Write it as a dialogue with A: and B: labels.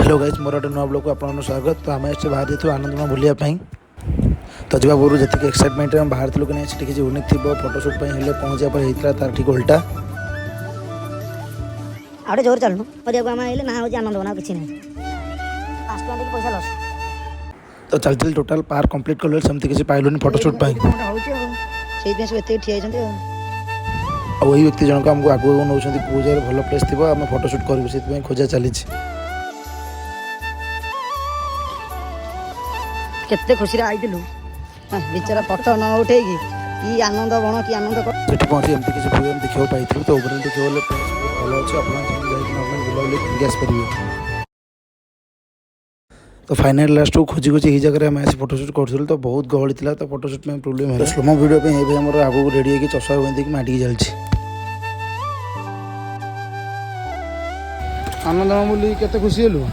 A: Hello guys मोर गोटे नुआ blog को आपको स्वागत। तो आम बाहर जाइए आनंदमा बुलाया तो जब पूर्व जी एक्साइटमेंट में बाहर थी कि नहीं किसी यूनिक थी फोटोशूट पहुँचा पर होता तार ठीक उल्टा
B: आउटे जोर चलू ना हूँ आनंद बना कि पैसा लस
A: तो चल चल टोटाल पार्क कंप्लीट कल सेमती किसी पाइलुनि फोटोशूट ठिया वही व्यक्ति जनक आमको आगू नौ कौ जगह भल प्लेस थी आम फोटोशूट करूँ से खोजा चली
B: केते खुशी रे आइलु बिचारा फोटो न उठे कि आनंद बण कि आनंद
A: पहुँची एमती किसी प्रोग्राम देखा पाई तो ओवरऑल देखिए भल अच्छे बुलाबुली आसपारे। तो फाइनल लास्ट को खोजी खोजी यही जगह आम फोटोशूट करूँ तो बहुत गहली था तो फोटोशूट में प्रोब्लेम है स्लोमो वीडियो पे आगू रेडी होगी चषा बांधिक माटिकी चलती
C: आनंद बोली केते खुशी हेलु।